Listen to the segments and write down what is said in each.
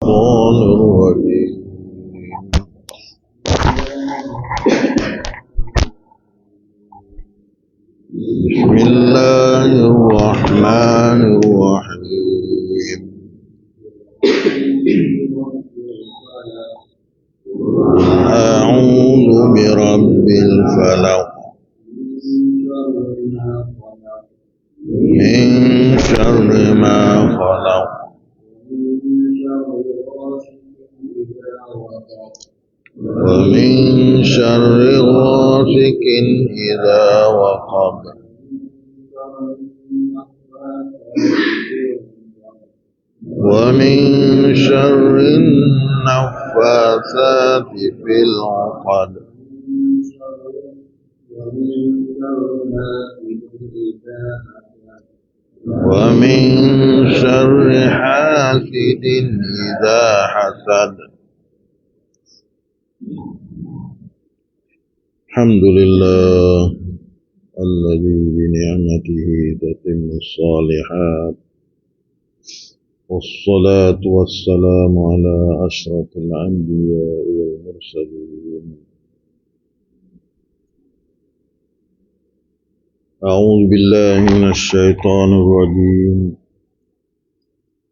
الشيطان الرجيم بسم الله الرحمن الرحيم أعوذ برب الفلق من شر ما خلق ومن شر غاسق إذا وقب ومن شر النفاثات في العقد ومن شر حاسد إذا حسد. الحمد لله الذي بنعمته تتم الصالحات والصلاة والسلام على أشرف الأنبياء والمرسلين. أعوذ بالله من الشيطان الرجيم.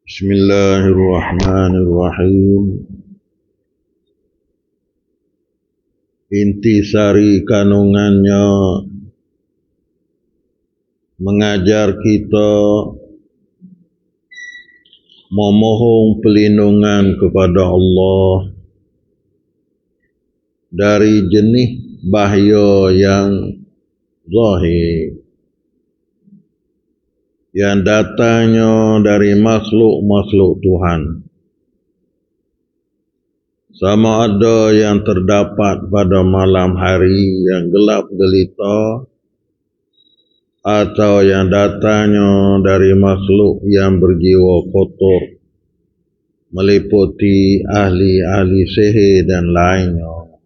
بسم الله الرحمن الرحيم. Intisari kandungannya mengajar kita memohon perlindungan kepada Allah dari jenis bahaya yang zahir yang datangnya dari makhluk-makhluk Tuhan, sama ada yang terdapat pada malam hari yang gelap gelita atau yang datangnya dari makhluk yang berjiwa kotor meliputi ahli-ahli sihir dan lainnya.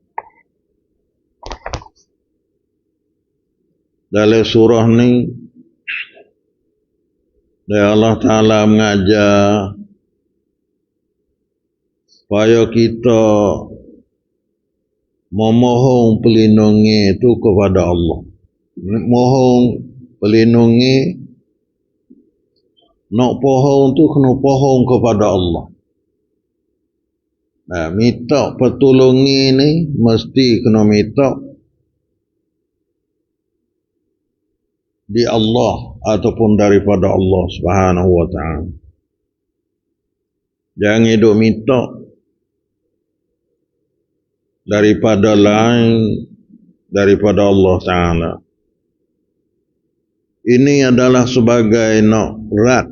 Dalam surah ni Allah Ta'ala mengajar supaya kita memohon pelindungi itu kepada Allah. Mohon pelindungi, nak pohon tu kena pohon kepada Allah. Nah, minta pertolongi ni mesti kena minta di Allah ataupun daripada Allah Subhanahu wa ta'ala. Jangan hidup minta daripada lain daripada Allah Ta'ala. Ini adalah sebagai nak rat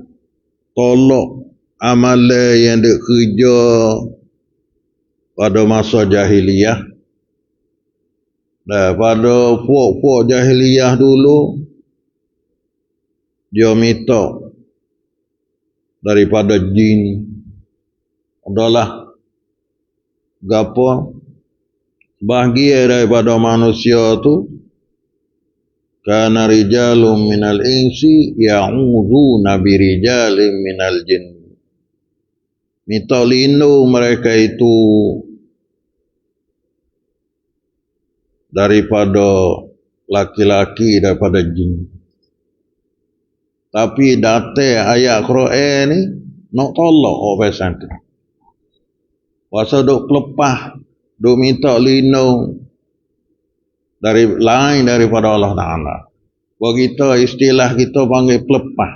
tolak amalan yang dikerja pada masa jahiliyah. Pada puak-puak jahiliyah dulu, dia minta daripada jin. Adalah gapo bahagia daripada manusia tu, kana rijalun minal insi ya'udzuuna birijalin minal jin. Minta lindung mereka itu daripada laki-laki, daripada jin. Tapi datang ayat Quran ni nak tolak orang santai. Pasal duk pelepah, duk minta lindung dari lain daripada Allah Ta'ala. Bagi kita, istilah kita panggil pelepah.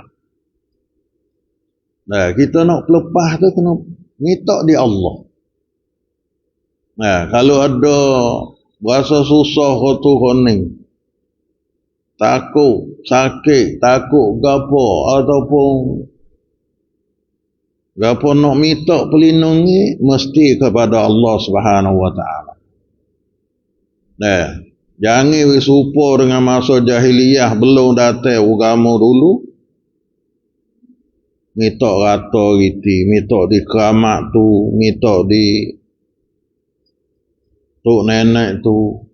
Nah, kita nak pelepah tu kena minta di Allah. Nah, kalau ada berasa susah tu kuning, takut sakit, takut gapo ataupun gapo nak minta pelindungi, mesti kepada Allah Subhanahu wa ta'ala. Nah, jangan serupa dengan masa jahiliyah belum datang agama dulu. Minta rata gitu, minta di keramat tu, minta di tok nenek tu.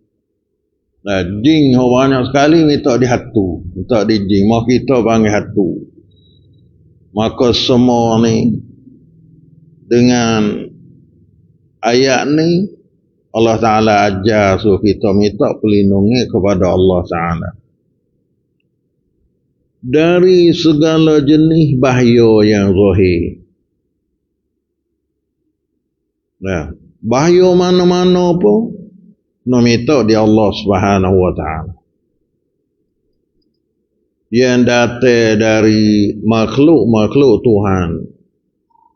Nah, jin banyak sekali minta di hatu, minta di jin. Mak kita panggil hatu. Maka semua ni dengan ayat ni Allah Ta'ala ajar suruh kita minta perlindungan kepada Allah Ta'ala dari segala jenis bahaya yang zahir. Nah, bahaya mana-mana pun nak minta di Allah Subhanahu Wa Ta'ala. Yang datang dari makhluk-makhluk Tuhan.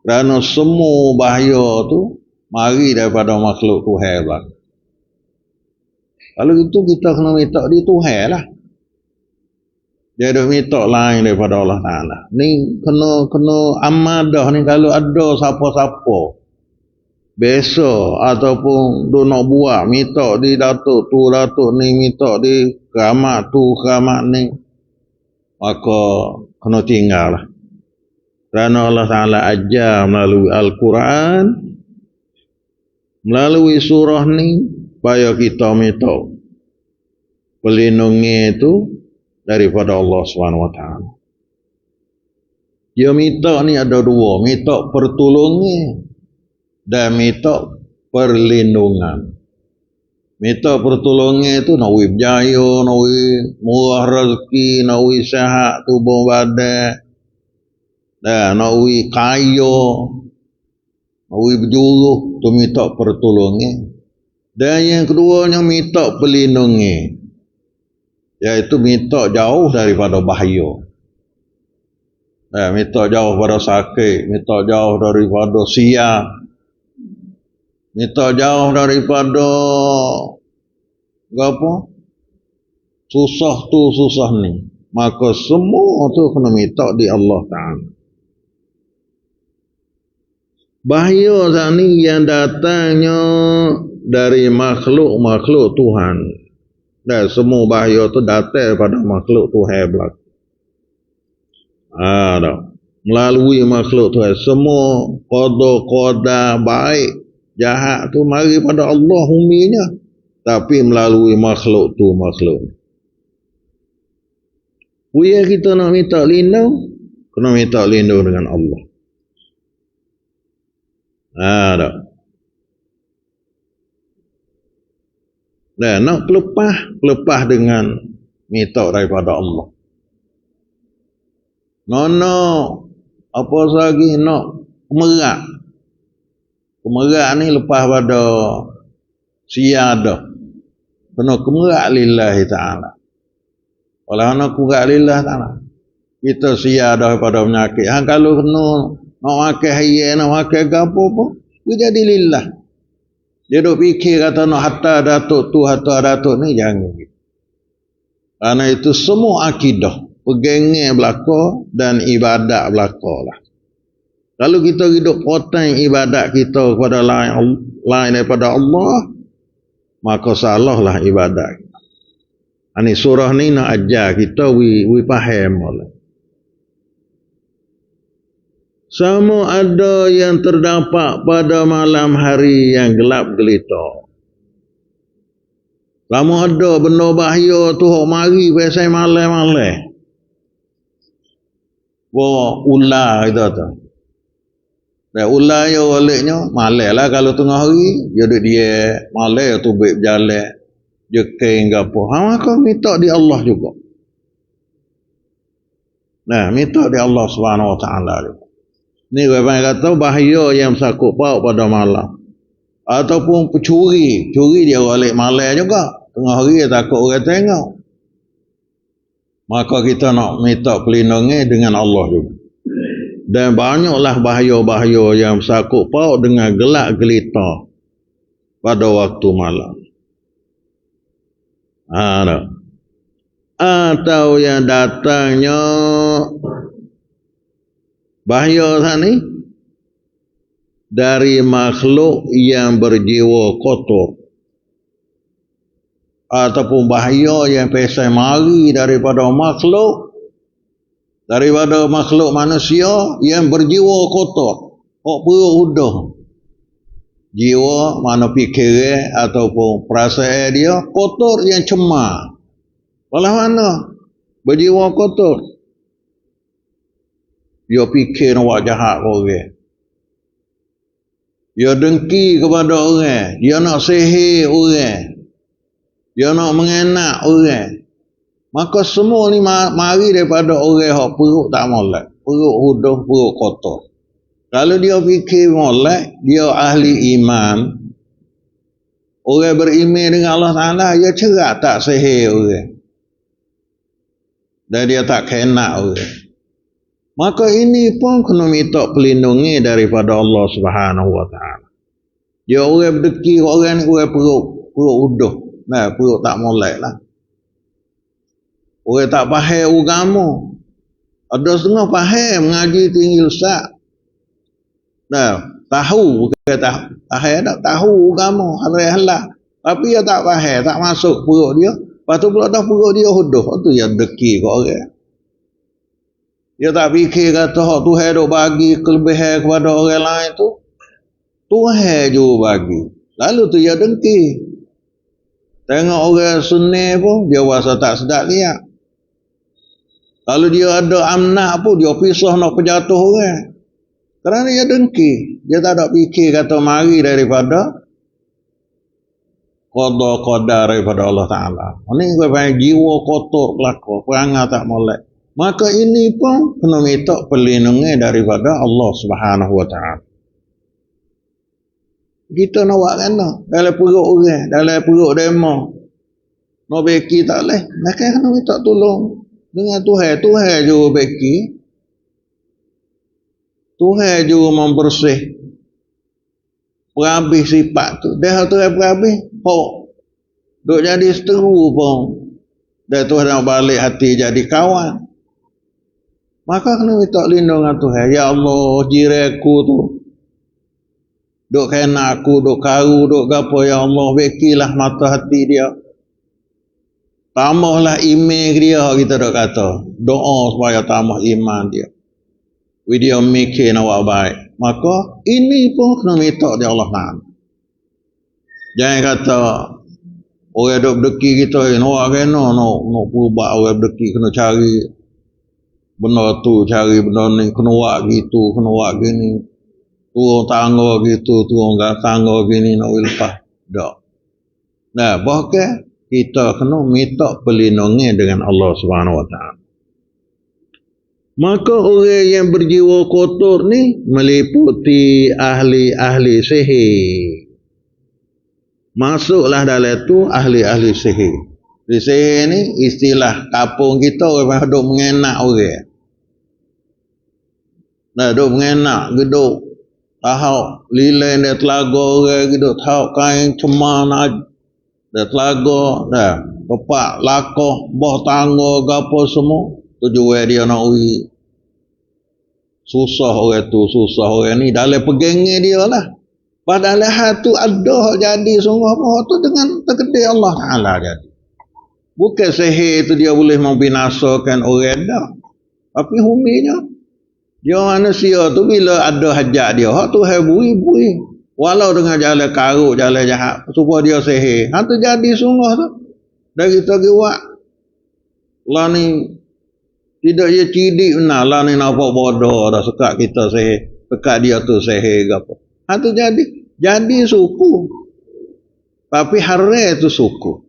Kerana semua bahaya tu mari daripada makhluk Tuhan lah. Kalau itu kita kena minta di Tuhan lah. Dia dah minta lain daripada Allah Ta'ala. Ni kena amadah ni kalau ada siapa-siapa biasa ataupun dia nak buat minta di datuk tu datuk ni, minta di keramat tu keramat ni, maka kena tinggal lah. Kerana Allah Ta'ala ajar melalui Al-Quran, melalui surah ni, supaya kita minta perlindungan itu daripada Allah SWT. Dia minta ni ada dua, minta pertolongan dan minta perlindungan. Minta pertolongan itu nak berjaya, nak murah rezeki, nak sihat tubuh badan, dan nak kaya, nak berjuruh, tu minta pertolongan. Dan yang keduanya minta perlindungan, iaitu minta jauh daripada bahaya. Minta jauh daripada sakit, minta jauh daripada sial, minta jauh daripada apa? Susah tu susah ni. Maka semua tu kena minta di Allah Ta'ala. Bahaya ni yang datangnya dari makhluk-makhluk Tuhan. Dan semua bahaya tu datang pada makhluk Tuhan belakang. Melalui makhluk Tuhan. Semua qada baik, jahat tu mari pada Allah uminya. Tapi melalui makhluk tu makhluk. Buya kita nak minta lindung, kena minta lindung dengan Allah. Dan nak pelepah dengan minta daripada Allah. Nono apa lagi nak kemerak. Kemerak ni lepas pada siada. Kena kemerak lillahi ta'ala. Kalau nak kemerak lillahi ta'ala, kita siada daripada penyakit. Kalau kena nak makan hayat, nak makan gapo pun, dia jadi lillah. Dia duk fikir kata nak hatta datuk ni, jangan. Karena itu semua akidah, pegangan belaka dan ibadat belaka lah. Kalau kita hidup potong ibadat kita kepada lain daripada Allah, maka salahlah ibadat. Ini surah ni nak ajar kita, we faham oleh. Sama ada yang terdapat pada malam hari yang gelap gelita. Sama ada benda bahaya tu hok mari pasal malam-malam. Ular kita tu. Dan ular yang waliknya malam lah kalau tengah hari. Dia duduk dia malam tu baik berjalan. Dia keng ke apa. Maka minta di Allah juga. Nah, minta di Allah SWT juga. Ni orang kata bahaya yang sakut paut pada malam. Ataupun pencuri. Curi dia balik malam juga. Tengah hari dia takut orang tengok. Maka kita nak minta perlindungan dengan Allah juga. Dan banyaklah bahaya-bahaya yang sakut paut dengan gelap gelita pada waktu malam. Atau yang datangnya bahaya tadi dari makhluk yang berjiwa kotor, ataupun bahaya yang pasal mari daripada makhluk manusia yang berjiwa kotor. Udah jiwa mana fikir ataupun perasaan dia kotor yang cemar. Walau mana berjiwa kotor, dia fikir nak buat jahat orang. Dia dengki kepada orang. Dia nak sihir orang. Dia nak mengenak orang. Maka semua ni mari daripada orang yang perut tak molek. Perut huduh, perut kotor. Kalau dia fikir molek, dia ahli iman. Orang beriman dengan Allah Ta'ala, dia cerak tak sihir orang. Dan dia tak kenak orang. Maka ini pun kena minta pelindungi daripada Allah Subhanahu Wa Ta'ala. Dia orang berdeki orang ni orang perut uduh. Nah, perut tak molek lah. Orang tak faham agama. Ada setengah faham mengaji tinggi ustaz. Nah, tahu bukan tak faham tak tahu agama halal. Tapi dia tak faham, tak masuk perut dia. Lepas tu pula dah perut dia uduh. Itu yang deki kat orang. Dia tak fikir kata hak Tuhan duk bagi kelebihan kepada orang lain tu. Tuhan juga bagi. Lalu tu dia dengki. Tengok orang sunni pun dia rasa tak sedap lihat. Kalau dia ada amnah pun dia pisah nak penjatuh orang. Kerana dia dengki. Dia tak ada fikir kata mari daripada qada daripada Allah Ta'ala. Ini kau panggil jiwa kotor kelakar. Perangai tak molek. Maka ini pun kena minta perlindungan daripada Allah Subhanahu Wa Ta'ala. Kita nak buat kena dalam perut orang, dalam perut demo. Nak beki tak boleh. Maka kena minta tolong dengan Tuhan. Tuhan juga beki. Tuhan juga membersih. Perhabis sifat tu. Dah Tuhan perhabis. Duk jadi seteru pun. Dah Tuhan nak balik hati jadi kawan. Maka kena minta lindung dengan Tuhan. Ya Allah, jiraku tu duk kena aku, duk karu, duk gapo, ya Allah, bekilah mata hati dia. Tambahlah iman dia, kita duk kata. Doa supaya tambah iman dia. Dia mikir nak buat baik. Maka ini pun kena minta dia Allah Ta'ala. Jangan kata orang duk berdeki kita, nak kena, nak berubah orang berdeki, kena cari benda tu, cari benda ni, kena buat gitu, kena buat gini. Turun tangga gitu, turun tangga gini, nak lepas. Tak. Nah, bahkan kita kena minta perlindungan dengan Allah Subhanahu Wa Ta'ala. Maka orang yang berjiwa kotor ni meliputi ahli-ahli sihir. Masuklah dalam tu ahli-ahli sihir. Di sihir ni istilah kampung kita orang duk mengenak orang. Nah, duk mengenak, geduk tahu lilin dia telaga orang, geduk tahu kain ceman dia telaga, dah pepak lakoh, bawah tangga, gapo semua. Tujuan dia nak ui susah orang tu, susah orang ni dalam pegangnya dia lah. Padahal hatu ada jadi sungguh apa tu dengan terkedai Allah Ta'ala jadi. Bukan sihir tu dia boleh membinasakan orang dah. Tapi huminya dia manusia tu bila ada hajat dia, hak tu bui. Walau dengan jalan karuk, jalan jahat, supaya dia sihir. Hatu jadi sungguh tu. Dari kita buat. Lah ni tidak dia cidik benar lah ni nampak bodoh dah sekat kita sihir. Sekat dia tu sihir ke apa. Hatu jadi suku. Tapi harai tu suku.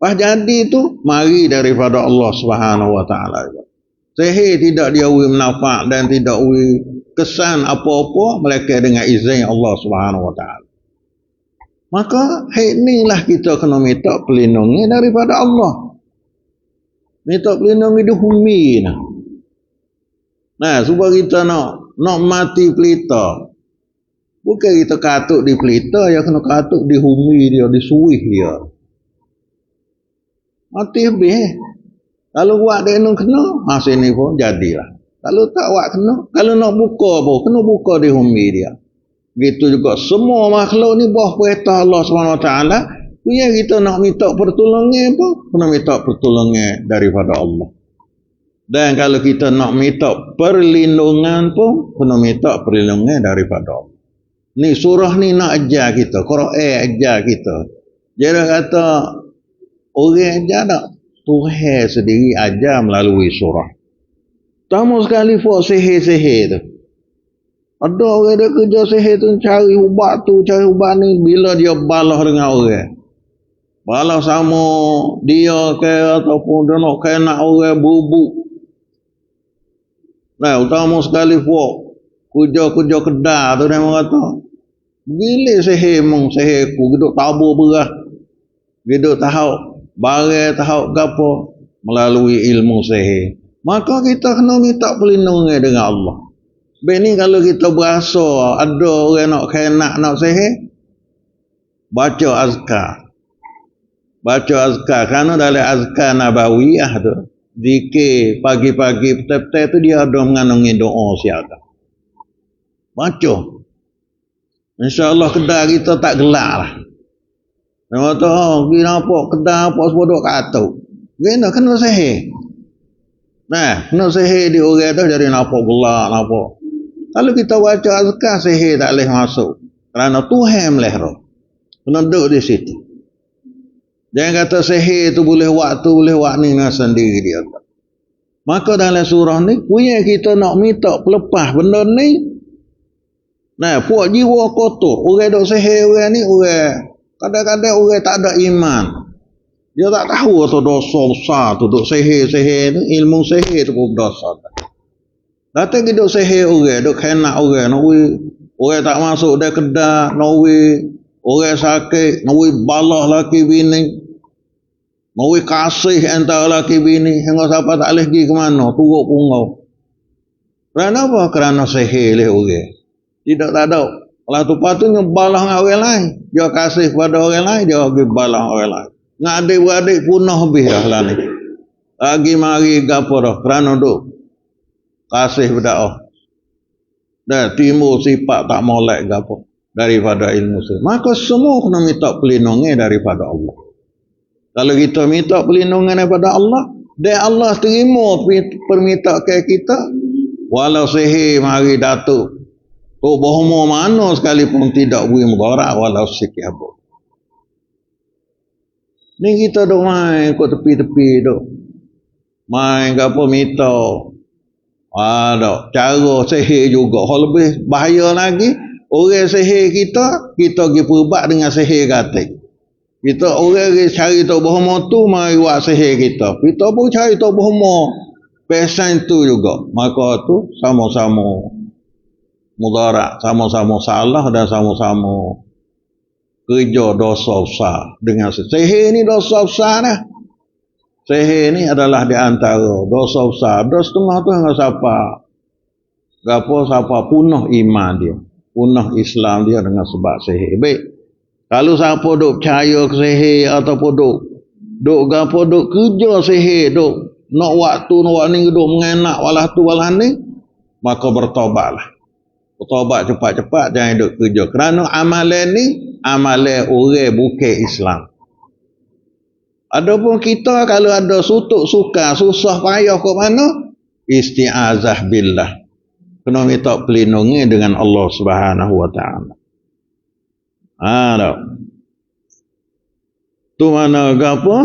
Pas jadi tu mari daripada Allah Subhanahu Wa Ta'ala. Sihir tidak dia ui menafak dan tidak ui kesan apa-apa melainkan dengan izin Allah Subhanahu Wa Ta'ala. Maka inilah kita kena minta perlindungan daripada Allah. Minta perlindungan di bumi nah. Nah, supaya kita nak mati pelita. Bukan kita katuk di pelita, ya kena katuk di bumi dia, di suih dia. Mati habis. Kalau buat dia nak kena, masa ni pun jadilah. Kalau tak buat kena, kalau nak buka pun, kena buka di bumi dia. Gitu juga semua makhluk ni bawah perintah Allah SWT. Punya kita nak minta pertolongan pun, kena minta pertolongan daripada Allah. Dan kalau kita nak minta perlindungan pun, kena minta perlindungan daripada Allah. Ni surah ni nak ajar kita, Quran ajar kita. Jadi kata orang ajar tak? Tuhan sendiri ajar melalui surah. Pertama sekali buat sihir-sihir tu. Ada orang dia kerja sihir tu cari ubat tu, cari ubat ni. Bila dia balas dengan orang. Balas sama dia ke ataupun dia nak kena orang bubuk. Nah, utama sekali puak. Kerja-kerja kedai tu dia kata. Gila sihir mong sihir ku. Giduk tabur beras. Giduk tahu barang tahu gapo melalui ilmu sihir. Maka kita kena minta perlindungan dengan Allah. Ni kalau kita berasa ada orang nak kena nak sihir, baca azkar. Baca azkar. Kerana dalam azkar nabawiyah tu, zikir pagi-pagi petang-petang tu dia ada mengandungi doa siapa. Baca. InsyaAllah kedai kita tak gelak lah. Dia kata, pergi nampak kedai apa sebodok katuk. Kena sihir. Nah, kena sihir di orang tu jadi nampak gelak, nampak. Kalau kita baca azkar, sihir tak boleh masuk. Kerana Tuhan boleh roh. Kena duduk di situ. Jangan kata sihir tu boleh waktu, boleh waktu ni sendiri dia. Maka dalam surah ni, punya kita nak minta pelepas benda ni. Nah, puak jiwa kotor. Orang duk sihir orang ni, orang. Kadang-kadang orang tak ada iman. Dia tak tahu tu dosa besar tu. Duk sihir-sihir ni, ilmu sihir tu pun dosa. Datang ke duk sihir orang, duk kena orang. Orang tak masuk dia kedai, orang sakit, balah laki bini. Kasih antara laki bini. Hingga siapa tak boleh pergi ke mana, turut pungau. Kerana apa? Kerana sihir oleh orang. Tidak tak ada. Kalau tu patutnya balah dengan orang lain. Dia kasih kepada orang lain, dia pergi balah orang lain. Dengan adik-beradik punah habis dah lah ni. Lagi mari gapo dah. Kerana duk kasih berdakwah. Dan timbul sifat tak molek gapo daripada ilmu sihir. Maka semua kena minta perlindungan daripada Allah. Kalau kita minta perlindungan daripada Allah, dan Allah terima permintaan kita, walau sihir mari datuk. Bohong mana sekalipun tidak boleh mudarat walau sikit apa. Ni kita duk main kat tepi-tepi duk. Main gapo minta. Ada cara sihir juga. Hal lebih bahaya lagi, orang sihir kita pergi perbat dengan sihir katik. Kita orang cari tahu bohong tu mari buat sihir kita. Kita pun cari tahu bohong pesan tu juga. Maka tu sama-sama mudarat, sama-sama salah dan sama-sama kerja dosa besar dengan sihir ni dosa besar dah. Sihir ni adalah di antara dosa besar. Dosa setengah tu dengan siapa? Gapo siapa punah iman dia, punah Islam dia dengan sebab sihir. Baik. Kalau siapa duk percaya ke sihir ataupun duk gapo duk kerja sihir, duk nak waktu ni duk mengenak walah tu walah ni, maka bertobatlah. Bertobat cepat-cepat, jangan duk kerja. Kerana amalan ni amalan orang bukan Islam. Adapun kita kalau ada sutuk suka, susah payah ke mana, isti'azah billah. Kena minta perlindungan dengan Allah Subhanahu wa taala. Tu mana apa?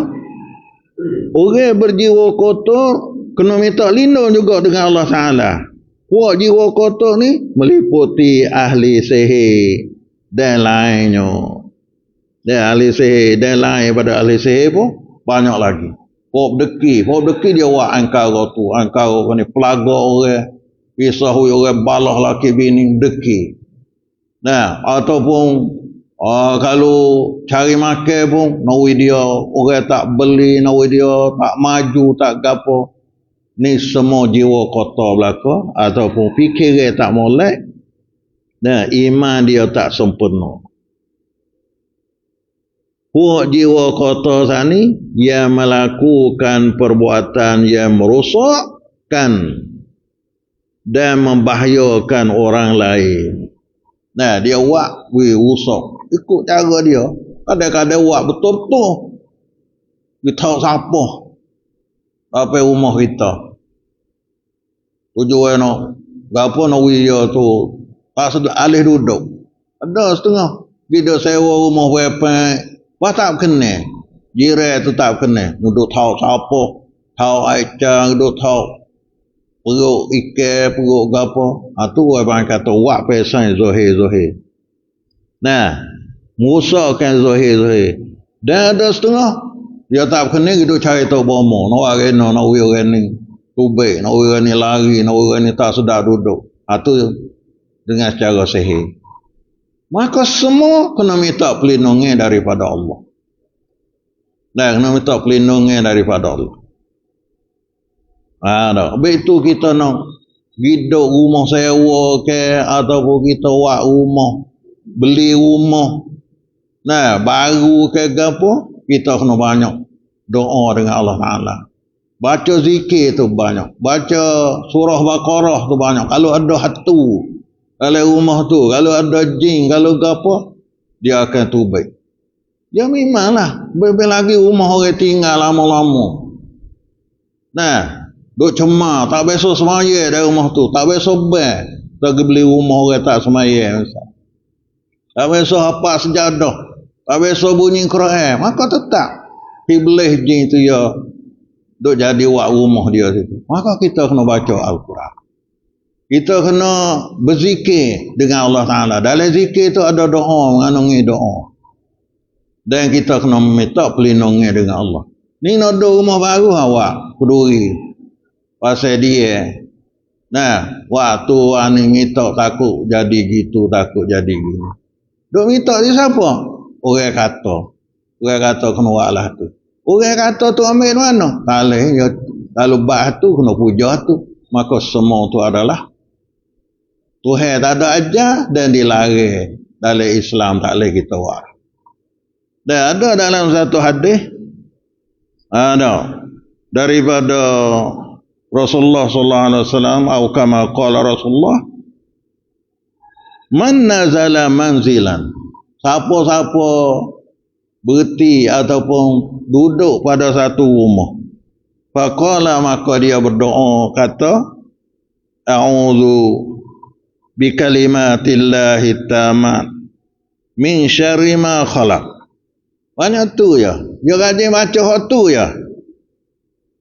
Orang berjiwa kotor kena minta lindung juga dengan Allah Taala. Puak jiwa kotor ni meliputi ahli sihir dan lainnya. Dan ahli sihir dan lain pada ahli sihir pun banyak lagi. Puak deki dia buat angkara tu. Angkara ni pelaga orang. Kisah orang balah laki bini deki. Nah, ataupun kalau cari makan pun nawi dia orang tak beli, nawi dia tak maju, tak gapo. Ni semua jiwa kotor belaka ataupun fikiran tak molek. Nah, iman dia tak sempurna. Puak jiwa kotor tani yang melakukan perbuatan yang merosakkan dan membahayakan orang lain. Nah, dia buat rusak. Ikut cara dia. Kadang-kadang buat betul-betul. Kita siapa? Apa rumah kita? Tujuan nak. Berapa nak dia tu? Tak sedap alih duduk. Ada setengah. Bila sewa rumah berapa. Wah tak kena. Jiran tu tak kena. Duduk tahu siapa. Tahu Aisyah. Duduk tahu. perut ikan, perut gapo. Tu orang kata wak pesan zahir. Nah, merosakkan zahir. Dan ada setengah dia tak kena gitu cari tahu bomo, nak orang nak orang ni tubik, nak orang ni lari, nak orang ni tak sedar duduk. Tu dengan secara sihir. Maka semua kena minta perlindungan daripada Allah. Dan kena minta perlindungan daripada Allah. Habis itu kita nak hidup rumah sewa ke, ataupun kita buat rumah, beli rumah. Nah, baru ke apa? Kita kena banyak doa dengan Allah Ta'ala. Baca zikir tu banyak. Baca surah Baqarah tu banyak. Kalau ada hantu dalam rumah tu, kalau ada jin, kalau apa, dia akan tubik. Dia memanglah. Lebih lagi rumah orang tinggal lama-lama. Nah, duk cemar, tak biasa semaya dari rumah tu. Tak biasa ber. Tak beli rumah orang tak semaya. Tak biasa hafal sejadah. Tak biasa bunyi Quran, maka tetap iblis jin tu ya duk jadi wak rumah dia situ. Maka kita kena baca Al-Quran. Kita kena berzikir dengan Allah Ta'ala. Dalam zikir tu ada doa, mengandungi doa. Dan kita kena minta perlindungan dengan Allah. Ni nak duduk rumah baru awak, peduli. Pasal dia. Nah, waktu ani minta takut jadi gitu, takut jadi gini. Duk minta di siapa? Orang kata kena buat lah tu. Orang kata tu ambil mana? Kalau bah tu kena puja tu. Maka semua tu adalah Tuhan tak ada ajar dan dilarang. Dalam Islam tak boleh kita buat. Dan ada dalam satu hadis daripada Rasulullah sallallahu alaihi wasallam atau kama qala Rasulullah, man nazala manzilan, siapa-siapa berhenti ataupun duduk pada satu rumah, faqala, maka dia berdoa kata, a'udzu bi kalimatillahi tammat min syarri ma khalaq. Banyak tu ya. Dia rajin baca hak tu ya.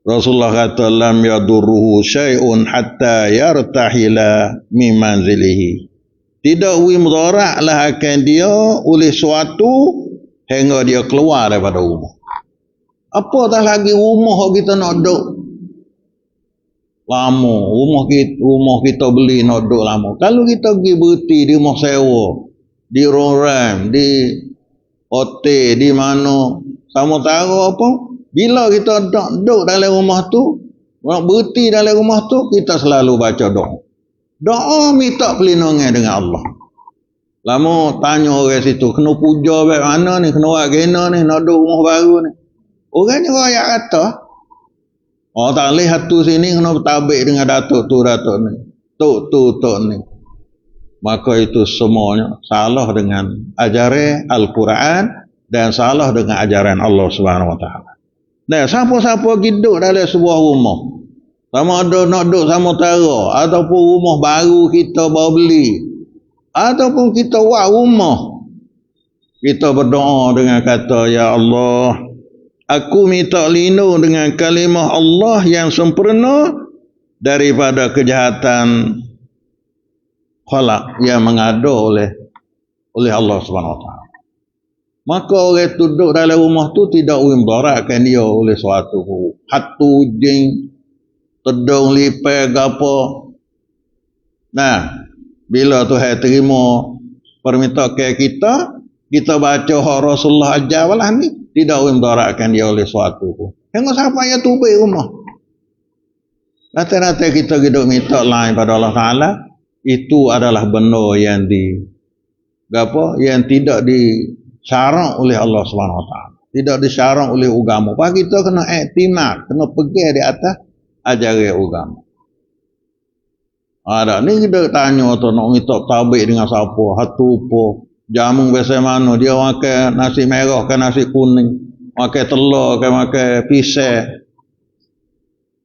Rasulullah kata lam yadurruhu syai'un hatta yartahila min manzilihi. Tidak mudarat lah akan dia oleh suatu hingga dia keluar daripada rumah. Apa tak lagi rumah kita nak duduk lama. Rumah kita beli nak duduk lama. Kalau kita pergi berhenti di rumah sewa, di roram, di hotel, di mana, sama tahu apa, bila kita duduk dalam rumah tu, berhenti dalam rumah tu, kita selalu baca doa. Doa minta perlindungan dengan Allah. Lama tanya orang situ, kena puja baik mana ni, kena buat gena ni, nak duduk rumah baru ni. Orangnya rakyat kata, tak boleh satu sini kena bertabik dengan datuk tu, datuk ni. Tok ni. Maka itu semuanya salah dengan ajaran Al-Quran dan salah dengan ajaran Allah Subhanahu Wa Taala. Nah, siapa-siapa hidup dalam sebuah rumah, sama ada nak duduk sama tara, ataupun rumah baru kita baru beli, ataupun kita buat rumah, kita berdoa dengan kata, ya Allah, aku minta lindung dengan kalimah Allah yang sempurna daripada kejahatan khalaq yang mengada oleh Allah Subhanahu Wa Taala. Maka orang duduk dalam rumah tu tidak mudaratkan dia oleh suatu hatu jin, tedung lipai gapo. Nah, bila Tuhan terima permintaan kita baca hak Rasulullah ajar lah ni, tidak mudaratkan dia oleh suatu pun. Tengok siapa yang tubik rumah. Rata-rata kita hidup minta lain pada Allah Ta'ala, itu adalah benda yang yang tidak disyarak oleh Allah Subhanahu Wa Taala, tidak disyarak oleh agama. Bagi kita kena iktimad, kena pegang di atas ajaran agama. Ada ni kita tanya tu nak minta tabik dengan siapa, hatu apa, jamu biasa mana, dia makan nasi merah ke nasi kuning, makan telur ke makan pisang.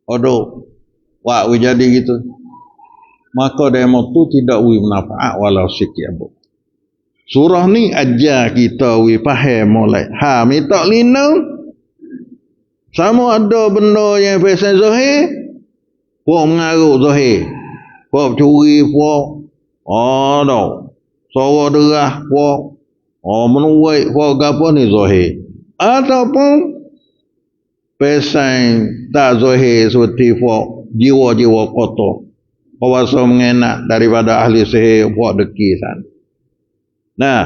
Aduh, wak jadi gitu. Maka demo tu tidak manfaat walau sikit pun. Surah ni ajar kita faham mulai. Minta lindung. Sama ada benda yang fashion zahir, Puak mengarut zahir. Puak curi, puak. Dah. Suara derah, puak. Menuai, puak apa ni zahir. Ataupun pesan tak zahir seperti puak jiwa-jiwa kotor. Kuasa mengenak daripada ahli sihir puak deki sana. Nah,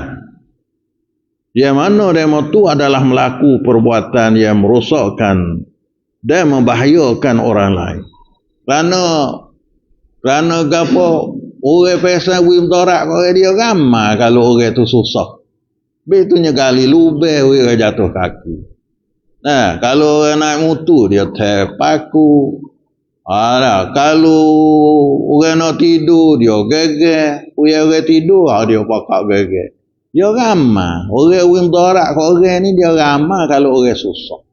yang mana demo tu adalah melaku perbuatan yang merosakkan dan membahayakan orang lain. Kerana gapo orang pesan wim torak kau dia ramai kalau orang tu susah. Betunya gali lubang orang jatuh kaki. Nah, kalau orang naik motor dia terpaku. Kalau orang nak tidur dia geger. Orang tidur dia pakak geger. Dia ramai. Orang wim torak kau orang ni dia ramai kalau orang susah.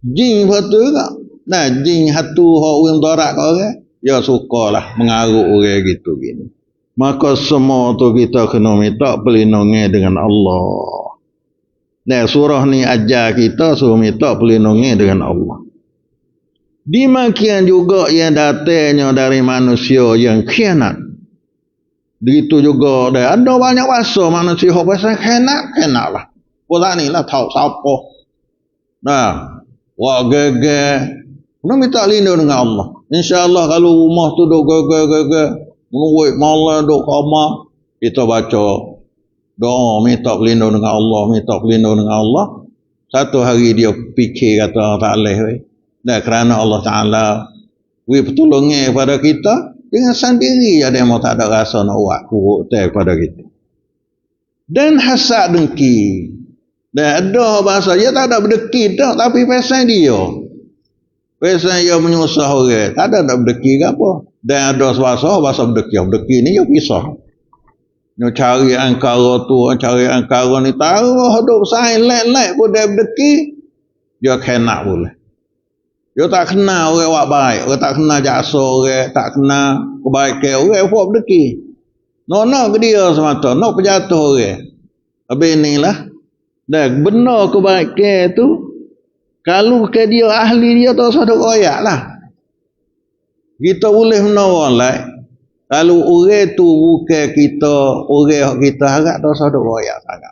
Jin betul tak? Nah, jin hatu hak wim torak kau orang. Ya sukalah mengarut orang gitu gini. Maka semua tu kita kena minta perlindungan dengan Allah. Nah, surah ni ajar kita suruh minta perlindungan dengan Allah. Demikian juga yang datangnya dari manusia yang khianat. Begitu juga ada banyak masa manusia yang pasal khianat lah. Pula ni lah tahu siapa. Nah, wak geger. Kena minta lindung dengan Allah. InsyaAllah kalau rumah tu duk geger. Menunggu malam duk kamar. Kita baca doa minta pelindung dengan Allah. Minta pelindung dengan Allah. Satu hari dia fikir kata Allah Ta'ala. Dan kerana Allah Ta'ala pertolongan kepada kita. Dengan sendiri ada yang tak ada rasa nak buat kuruk kepada kita. Dan hasad dengki. Dan ada bahasa dia tak ada berdeki dah. Tapi pesan dia. Pesan dia menyusah orang. Tak ada nak berdeki ke apa. Dan ada bahasa berdeki. Berdeki ni dia pisah. Dia cari angkara tu. Cari angkara ni. Taruh hidup saya. Lek-lek pun dia berdeki. Dia kena boleh. Dia tak kenal orang buat baik. Orang tak kenal jasa orang. Tak kenal kebaikan orang. Buat berdeki. Nak ke dia semata. Nak penjatuh orang. Habis inilah. Dan benar kebaikan tu. Kalau ke dia ahli dia tak usah duk royak lah. Kita boleh menolak. Kalau orang tu bukan kita, orang kita harap tak usah duk royak sangat.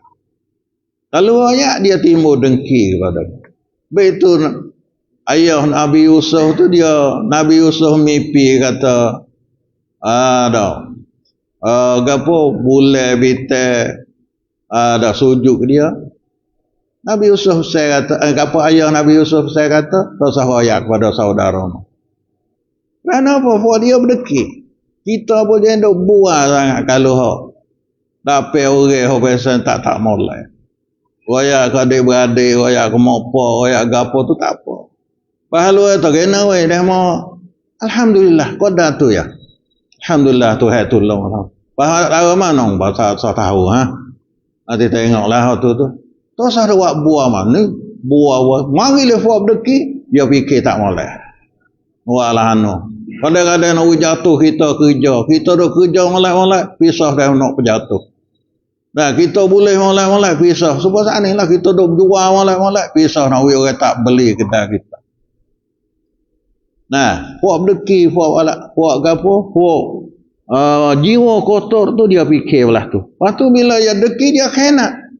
Kalau royak dia timbul dengki kepada kita. Betul ayah Nabi Yusuf tu dia, Nabi Yusuf mimpi kata, gapo bulan bintang ada sujud dia. Nabi Yusuf saya kata, apa ayah Nabi Yusuf saya kata, tak usah royak kepada saudara. Kenapa? Sebab dia berdeki. Kita pun jangan duk buah sangat kalau hak. Dapat orang yang pesan tak mulai. Royak ke adik-beradik, royak ke mopo, royak ke apa tu tak apa. Pahala tak kena weh dah mau. Alhamdulillah, qadar tu ya. Alhamdulillah Tuhan tolong. Pahala mana bahasa tahu ha. Nanti tengoklah tu. Tak usah ada buat buah mana. Buah. Mari le buat berdeki. Dia fikir tak boleh. Walah anu. Kadang-kadang nak jatuh kita kerja. Kita dah kerja malak-malak. Pisah dah nak berjatuh. Nah, kita boleh malak-malak pisah. Sebab saat ni lah kita dah jual malak-malak. Pisah nak orang tak beli kedai kita. Nah, buat berdeki. Buat apa? Buat jiwa kotor tu dia fikir belah tu. Lepas tu bila dia deki dia kena.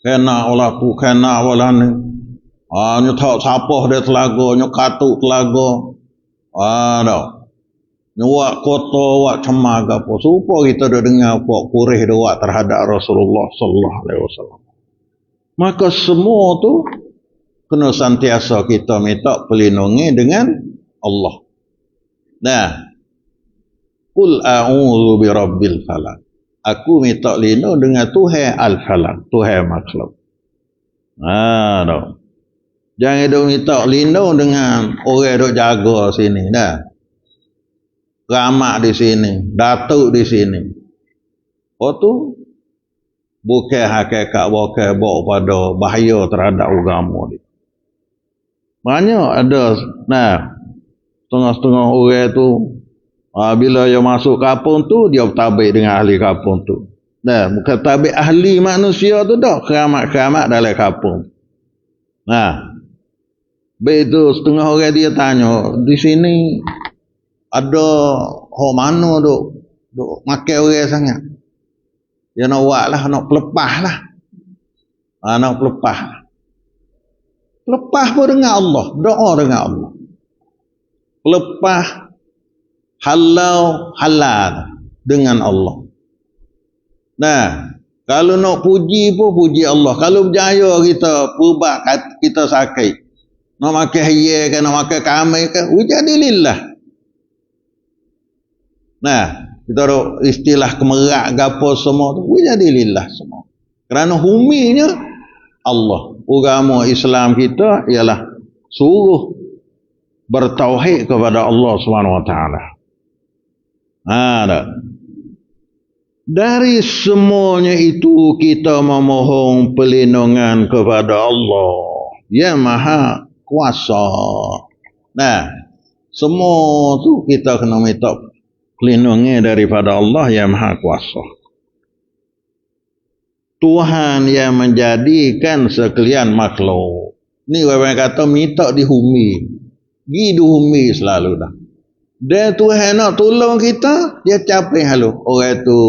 Kena olah tu, kena olah ni. Nyetak sapah dia telaga, nyekatuk telaga. Dah. Nyewak kotor, wak cemag apa. Supaya kita dah dengar puak kurih dia wak terhadap Rasulullah sallallahu alaihi wasallam. Maka semua tu kena sentiasa kita minta perlindungan dengan Allah. Nah. Qul a'udzu birabbil falaq. Aku minta lindung dengan Tuhan Al-Falaq, Tuhan makhluk. Dah. Jangan duk minta lindung dengan orang duk jaga sini dah. Ramak di sini, datuk di sini. Tu bukan hakikat bukan bawa pada bahaya terhadap agama dia. Banyak ada setengah-setengah orang tu bila dia masuk kampung tu, dia bertabik dengan ahli kampung tu. Nah, bukan tabik ahli manusia tu dah. Keramat-keramat dalam kampung. Nah, Begitu setengah orang dia tanya, di sini ada mana duk makan orang sangat. Dia nak buat lah, nak pelepah lah. Nak pelepah. Pelepah pun dengan Allah, doa dengan Allah. Pelepah halal dengan Allah. Nah, kalau nak puji pun puji Allah. Kalau berjaya kita berubah kita sakit. Nak makan haya ke, nak makan kamai ke, jadi lillah. Nah, kita ada istilah kemerak gapo semua tu, jadi lillah semua. Kerana huminya Allah. Agama Islam kita ialah suruh bertauhid kepada Allah Subhanahu wa taala. Dari semuanya itu kita memohon perlindungan kepada Allah yang Maha Kuasa. Nah, semua tu kita kena minta perlindungan daripada Allah yang Maha Kuasa. Tuhan yang menjadikan sekalian makhluk. Ni orang kata minta dihumi. Gi dihumi selalu dah. Dia Tuhan nak tolong kita, dia capai halu. Orang tu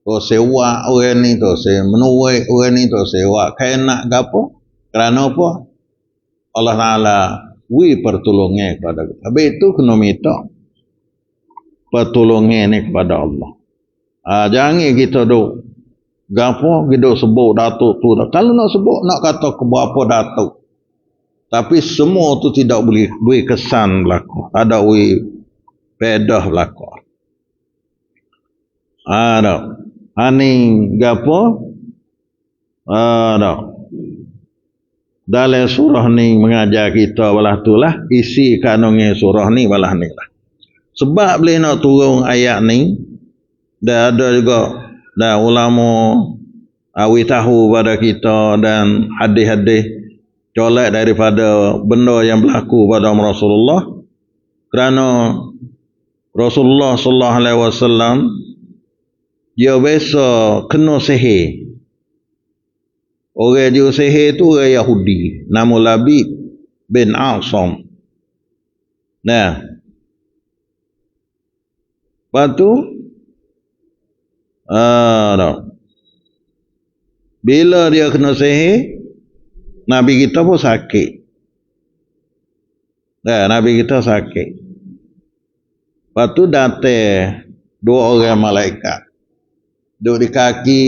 sewa, orang ni tu menuai, orang ni tu sewa. Kena gapo? Kerana apa? Allah Taala pertolongan kepada kita. Habis itu kena minta pertolongan ni kepada Allah. Jangan kita duk gapo kita sebut datuk tu. Kalau nak sebut nak kata ke berapa datuk. Tapi semua tu tidak boleh kesan berlaku. Ada pedah berlaku. Ada. Ani gapo? Ada. Dalam surah ni mengajar kita balah tu lah. Isi kanunnya surah ni balah ni lah. Sebab boleh nak turun ayat ni. Dan ada juga dan ulama tahu pada kita dan hadis-hadis colek daripada benda yang berlaku pada Rasulullah. Kerana Rasulullah sallallahu alaihi wasallam dia biasa kena sihir. Orang dia sihir tu orang Yahudi, nama Labib bin A'sam. Nah, lepas bila dia kena sihir, Nabi kita pun sakit. Nabi kita sakit. Lepas tu datang dua orang malaikat. Duduk di kaki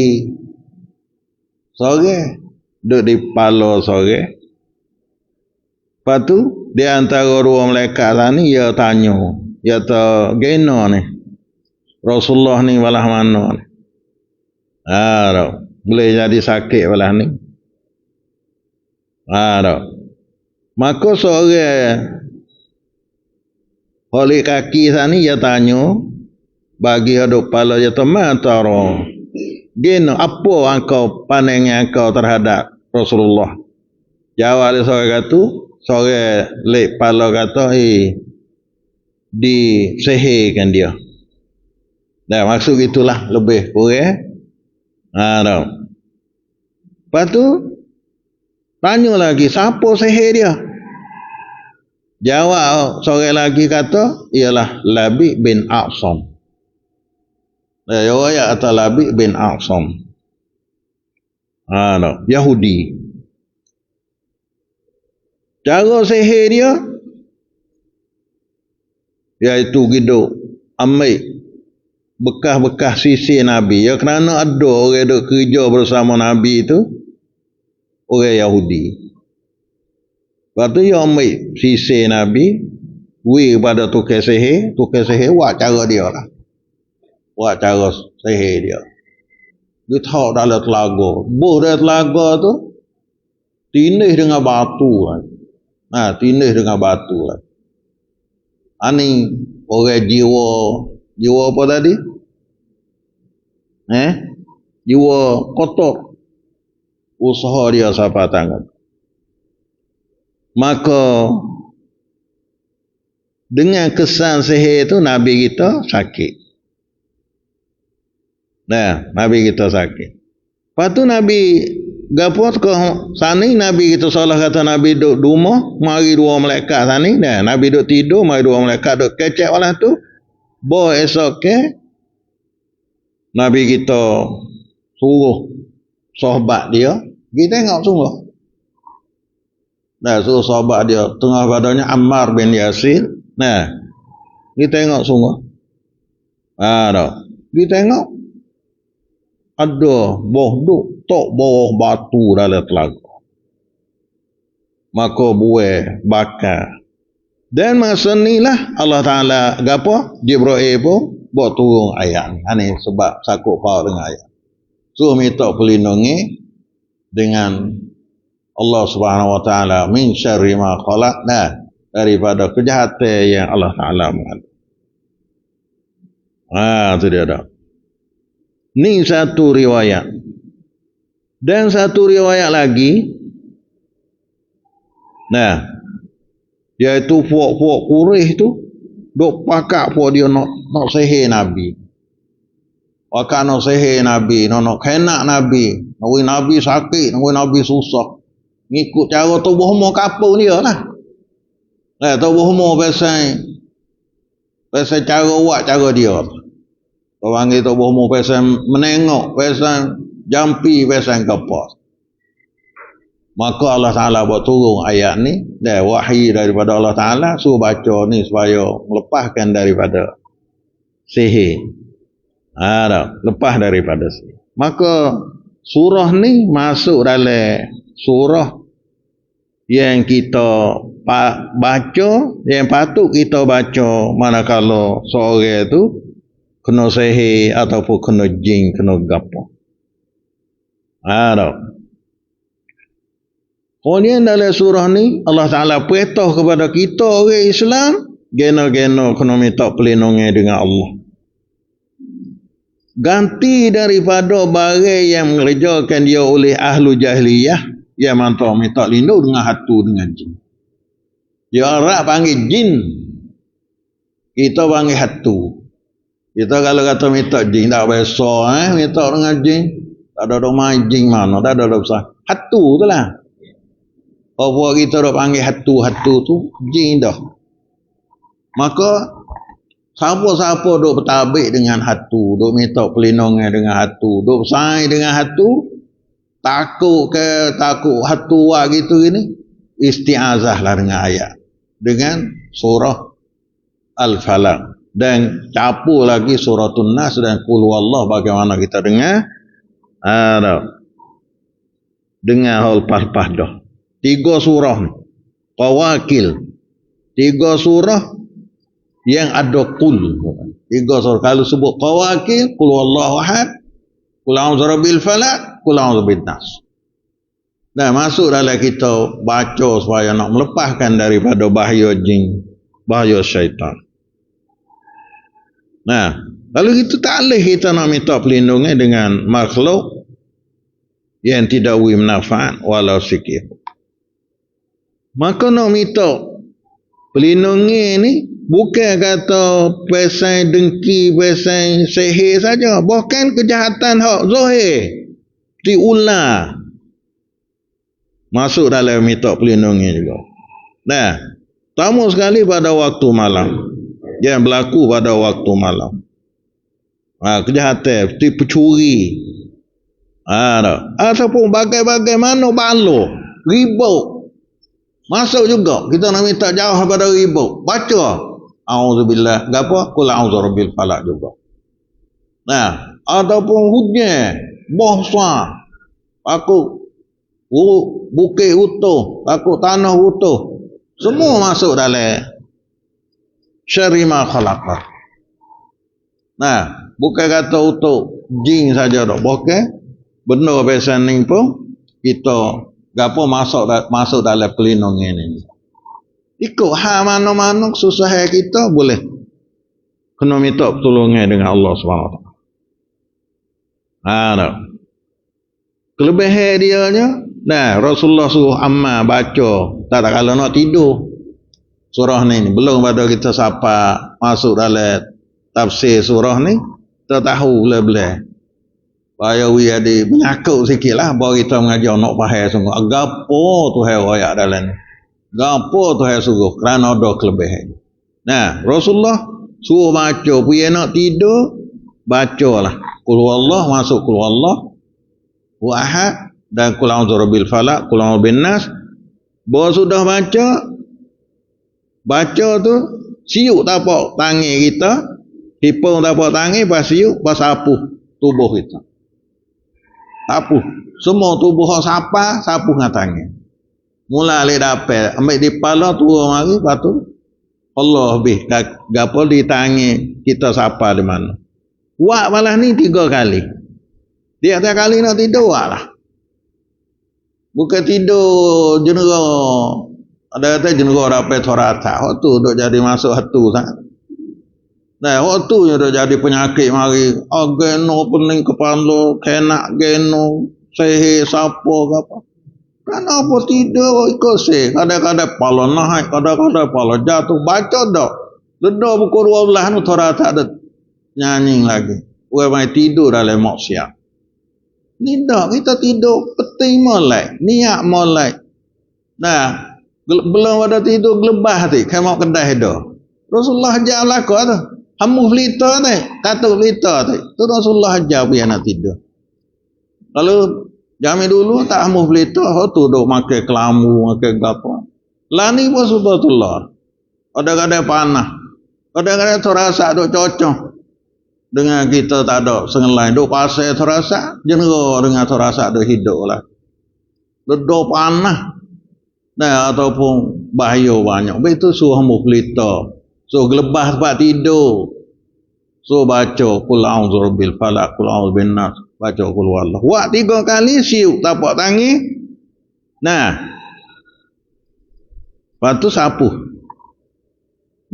sore, duduk di kepala sore. Lepas tu, di antara dua malaikat ni, dia tanya, dia kata, gena ni, Rasulullah ni balah mana ni? Boleh jadi sakit balah ni. Maka seorang oleh kaki sana dia tanya bagi ada kepala dia teman taro. Gena apa engkau pandangan engkau terhadap Rasulullah? Jawab dia seorang kata, seorang lek kepala kata disihirkan dia. Dah maksud itulah lebih kurang. Lepas tu tanya lagi siapa sihir dia? Jawab seorang lagi kata ialah Labib bin A'sam. Riwayat kata Labib bin A'sam. Yahudi. Cara sihir dia iaitu hidup ambil bekas-bekas sisi Nabi. Ya kerana ada orang duk kerja bersama Nabi itu orang Yahudi. Lepas tu dia ambil sisi Nabi, pada tukar sihir buat cara dia lah. Buat cara sihir dia. Dia tahu dalam telaga. Buh dalam telaga tu tindih dengan batu lah. Tindih dengan batu lah. Ani orang jiwa apa tadi? Jiwa kotor. Usaha dia siapa tangan. Maka dengan kesan sihir itu Nabi kita sakit. Nabi kita sakit. Lepas tu Nabi gapo ke sani Nabi kita salah kata Nabi duduk rumah, mari dua malaikat sani, dah Nabi duduk tidur, mari dua malaikat duduk kecek walah tu. Bo esok ke Nabi kita suruh sahabat dia, kita tengok sungguh. Dah suruh sahabat dia, tengah badannya Ammar bin Yasir. Nah, kita tengok sungguh. Dah. Kita tengok ada bohduk tok bawah batu dalam telaga. Maka buai bakar. Dan masa inilah Allah Ta'ala gapo Jibril pun buat turun ayat ni. Ini sebab sakut pau dengan ayat. So minta pelindungi dengan Allah Subhanahu Wa Ta'ala min syarri ma khalaq, daripada kejahatan yang Allah Ta'ala mengandung. Itu dia dah. Ni satu riwayat. Dan satu riwayat lagi. Nah, iaitu puak-puak Quraisy tu duk pakak puak dia nak sihir Nabi. Pakak nak sihir Nabi, nak kenak Nabi. Nabi sakit, Nabi susah. Ngikut cara tubuh humor kapur dia lah. Tubuh humor pasal cara buat cara dia. Orang itu bohong pasal menengok, pasal jampi, pasal kapas. Maka Allah Ta'ala buat turun ayat ni, dan wahyi daripada Allah Ta'ala, suruh baca ni supaya melepaskan daripada sihir. Lepas daripada sihir. Maka surah ni masuk dalam surah yang kita baca, yang patut kita baca manakala seorang tu kena sihir ataupun kena jin, kena gapo. Kemudian dalam surah ni Allah Ta'ala perintah kepada kita orang Islam gena-gena kena minta perlindungan dengan Allah. Ganti daripada barang yang mengerjakan dia oleh ahlu jahiliyah yang minta lindung dengan hatu dengan jin. Dia Arab panggil jin, kita panggil hatu. Kita kalau kata minta jin tak biasa, minta dengan jin, tak ada main jin mana, tak ada besar. Hatu tu lah. Apa kita dah panggil hatu tu jin dah. Maka siapa-siapa duk bertabik dengan hatu, duk minta perlindungan dengan hatu, duk bersaing dengan hatu, takut hatu wak gitu gini, isti'azah lah dengan ayat. Dengan surah Al-Falaq. Dan campur lagi suratul Nas dan Qul Huwallah bagaimana kita dengar. Dengar hal pas-pas dah. 3 surah ni. Qawakil. 3 surah yang ada Qul. 3 surah. Kalau sebut Qawakil, Qul Huwallahu Ahad, Qul A'udzu Birabbil Falaq, Qul A'udzu Binnas. Dan masuk dalam kita baca supaya nak melepaskan daripada bahaya jin, bahaya syaitan. Nah, lalu itu tak boleh kita nak minta perlindungan dengan makhluk yang tidak beri manfaat walau sikit. Maka nak minta perlindungan ni bukan kata pasal dengki, pasal sihir saja, bahkan kejahatan hak zahir, diular masuk dalam minta perlindungan juga. Nah, tamu sekali pada waktu malam. Yang berlaku pada waktu malam. Kejahatan, seperti pencuri. Ataupun bagai-bagai mana balo, ribut. Masuk juga. Kita nak minta jauh daripada ribut. Baca. A'udzubillah. Apa? Qul a'udzu birabbil falaq juga. Ataupun hujan. Bohsah. Aku bukit utuh. Aku tanah utuh. Semua masuk dalam syarri ma khalaqah. Bukan kata untuk jin saja dak, bukan. Benda biasa ni pun kita gapo masuk dalam perlindungan ini. Ikut hal mana-mana susah kita boleh kena minta pertolongan dengan Allah Subhanahu Wa Taala. Kelebihan dia nya, Rasulullah suruh Ammar baca tak kalau nak tidur. Surah ni belum pada kita siapa masuk dalam tafsir surah ni, kita tahu belah-belah Supaya we ada menyakut sikit lah. Bahawa kita mengajar nak faham sungguh. Gapo tu hai royak dalam ni. Gapo tu hai suruh. Kerana ada kelebihan. Nah, Rasulullah suruh baca. Punya nak tidur, bacalah. Qul huwallah, masuk qul huwallah. Wa ahad. Dan qul a'udzu birabbil falaq, qul a'udzu bin nas. Bahawa sudah baca tu, siuk tapak tangan kita. Hipung tapak tangan, pas siuk, pas sapuh tubuh kita. Sapuh. Semua tubuh sapuh dengan tangan. Mula alih dapat. Ambil di kepala, turun mari, lepas tu Allah lebih. Gapo di tangan kita sapa di mana. Wak malah ni 3 kali. Tiap-tiap kali nak tidur, wak lah. Bukan tidur jenera. Ada kata jenera dapat thoratak. Hak tu duk jadi masuk hatu sangat. Nah, hak tu yang duk jadi penyakit mari. Geno pening kepala, kenak geno, sehe sapo ke apa. Kenapa tidur ikut seh? Kadang-kadang kepala naik, kadang-kadang kepala jatuh. Baca dak. Dedah buku 12 nu thoratak dak nyanyi lagi. Orang mai tidur dalam maksiat. Tidak, kita tidur peti molek, niat molek. Nah, belum ada tidur gelebah hati, kayak mau kedai dah. Rasulullah ajar lah kau tu. Hamu pelita ni, kata pelita tu. Tu Rasulullah ajar biar nak tidur. Kalau zaman dulu tak hamu pelita, tu duk makan kelamu, makan apa. Lani pun subhanallah. Kadang-kadang panah. Kadang-kadang terasa duk cocok. Dengan kita tak ada sengelai. Duk pasal terasa, jenera dengan terasa duk hidup lah. Duk panah. Nah, ataupun bahaya banyak. Itu suruh hamu pelita. So gelebah tempat tidur. So baca qul a'udzu birabbil falaq, qul a'udzu bin nas, baca qul huwallah. Wak 3 kali siuk tapak tangan. Nah. Lepas tu sapuh.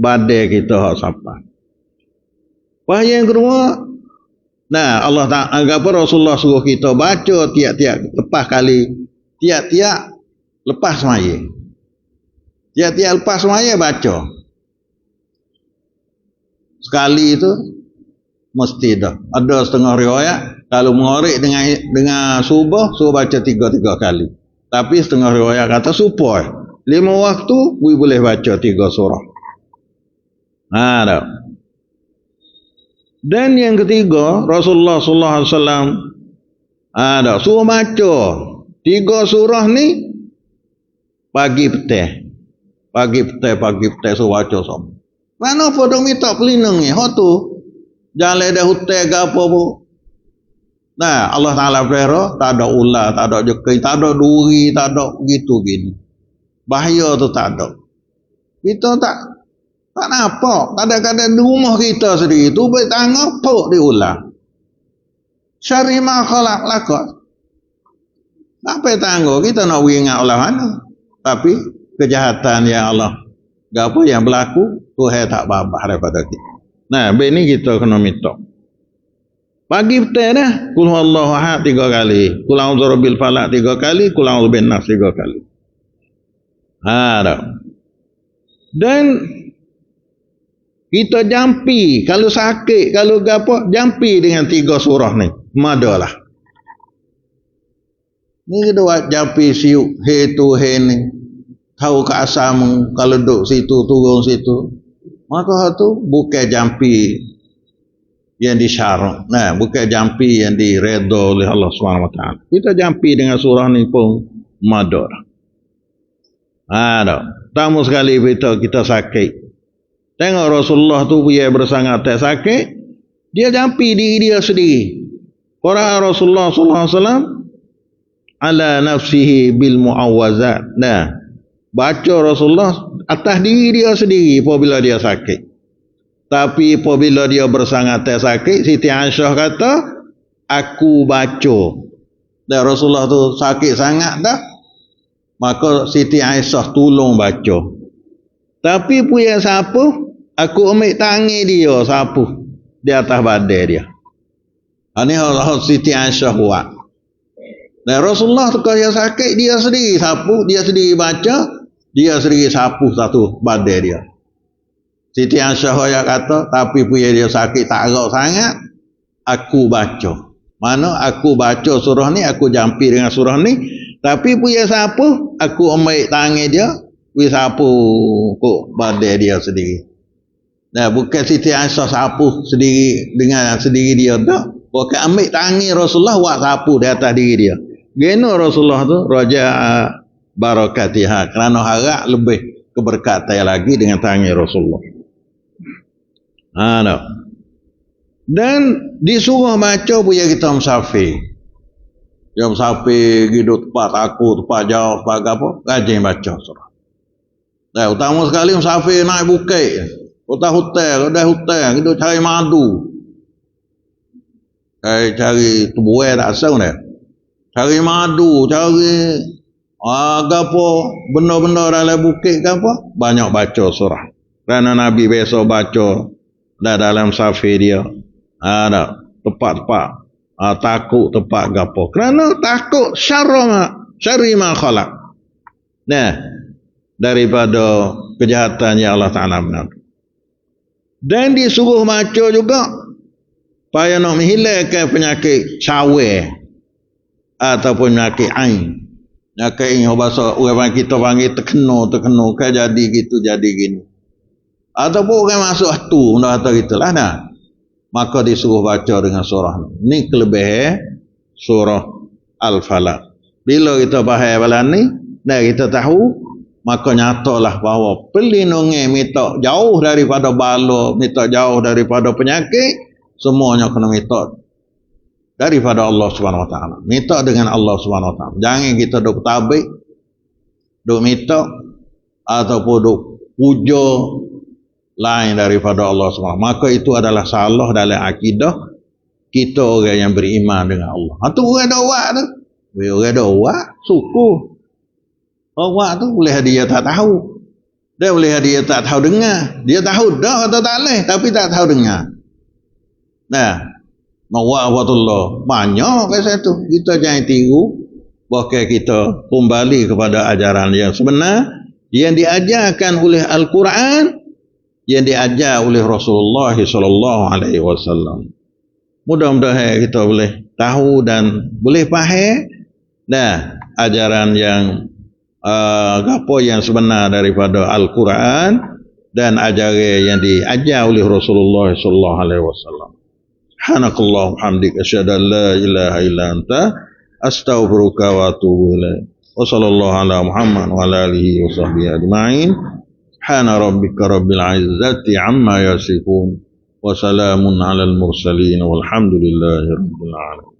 Badai kita hak sapa. Wah yang kedua, nah Allah Ta'ala Rasulullah suruh kita baca tiap-tiap lepas kali, tiap-tiap lepas semaya. Tiap-tiap lepas semaya baca. Sekali itu mesti dah. Ada setengah riwayat kalau mengorek dengan subuh baca 3 kali. Tapi setengah riwayat kata supaya 5 waktu boleh baca 3 surah. Dah. Dan yang ketiga, Rasulullah sallallahu alaihi wasallam suruh baca 3 surah ni pagi petang suruh baca semua. Mana pada minta pelindung ni? Hak tu jalan dah hutan ke apa pun. Nah, Allah Taala berfirman, tak ada ular, tak ada jekai, tak ada duri, tak ada begitu gini. Bahaya tu tak ada. Kita tak nampak. Kadang-kadang di rumah kita sendiri tu baik tangga pok di ular. Syari ma khalaq lakot. Apa tangga kita nak ingat ular mana? Tapi kejahatan yang Allah gapo yang berlaku Tuhan tak babah daripada kita. Nah, begini kita kena minta. Pagi petang dah qul huwallahu ahad 3 kali, qul a'udzu birabbil falaq 3 kali, qul a'udzu bin nas 3 kali. Dah. Dan kita jampi, kalau sakit, kalau gapo, jampi dengan 3 surah ni. Madalah. Ni kita buat jampi siuk, he tu he ni. Tahu ke asamu, kalau duduk situ, turun situ. Maka tu bukan jampi yang disyarat. Nah, bukan jampi yang diredha oleh Allah SWT. Kita jampi dengan surah ni pun madalah. Dah. Tamu sekali kita sakit. Tengok Rasulullah tu dia bersangat tak sakit, dia jampi diri dia sendiri. Qara Rasulullah sallallahu alaihi wasallam ala nafsihi bil muawwazat. Nah, baca Rasulullah atas diri dia sendiri apabila dia sakit. Tapi apabila dia bersangat tak sakit, Siti Aisyah kata, aku baca. Dan Rasulullah tu sakit sangat dah. Maka Siti Aisyah tolong baca. Tapi punya sapu, aku ambil tangan dia sapu di atas badan dia. Ini Allah Siti Aisyah buat. Dan Rasulullah tu kalau sakit, dia sendiri sapu, dia sendiri baca, dia sendiri sapu satu badan dia. Siti Aisyah kata, tapi punya dia sakit tak agak sangat, aku baca. Mana aku baca surah ni, aku jampi dengan surah ni, tapi punya siapa, aku ambil tangan dia, punya siapa kok badai dia sendiri. Nah, bukan Siti Aisyah sapu sendiri dengan sendiri dia tak. Bukan ambil tangan Rasulullah buat sapu di atas diri dia. Geno Rasulullah tu raja barakatiha, kerana harap lebih keberkatan lagi dengan tangan Rasulullah. No. Dan disuruh baca punya kita musafir. Dia musafir hidup tempat aku, tempat jauh, tempat apa, rajin baca surah. Nah, utama sekali musafir naik bukit. Kota hotel, kita cari madu. Cari tubuh tak asal dah. Cari madu, cari apa benda-benda dalam bukit ke apa, banyak baca surah. Kerana Nabi biasa baca dalam safir dia. Ada tempat-tempat takut tempat gapo. Kerana takut syarri ma khalaq. Nah, daripada kejahatan yang Allah Taala benar. Dan disuruh baca juga supaya nak menghilangkan penyakit cawe ataupun penyakit ain. Penyakit yang bahasa orang kita panggil terkena kan jadi gitu jadi gini. Ataupun orang masuk hatu benda kata gitulah dah. Maka disuruh baca dengan surah ni. Ni kelebihan surah Al-Falaq. Bila kita faham balan ni, dan kita tahu, maka nyatalah bahawa perlindungan minta jauh daripada bala, minta jauh daripada penyakit, semuanya kena minta daripada Allah Subhanahu Wa Taala. Minta dengan Allah Subhanahu Wa Taala. Jangan kita duk tabik, duk minta ataupun duk puja lain daripada Allah Subhanahu. Maka itu adalah salah dalam akidah kita orang yang beriman dengan Allah. Itu orang doa tu. Orang doa suku. Awak tu boleh dia tak tahu. Dia boleh dia tak tahu dengar. Dia tahu dah atau tak boleh, tapi tak tahu dengar. Nah, mawa'abatullah. Banyak pasal tu. Kita jangan tiru. Bahkan kita kembali kepada ajaran yang sebenar. Yang diajarkan oleh Al-Quran. Yang diajar oleh Rasulullah SAW. Mudah-mudahan kita boleh tahu dan boleh faham. Nah, ajaran yang apa yang sebenar daripada Al-Quran dan ajaran yang diajar oleh Rasulullah SAW. Subhanakallah hamdik asyhadu an la ilaha illa anta astaghfiruka wa atubu ilaik. Wa sallallahu ala Muhammad wa ala alihi wa sahbihi ajma'in. Subhana rabbika rabbil izzati amma yasifun wa salamun alal mursalin walhamdulillahi rabbil alamin.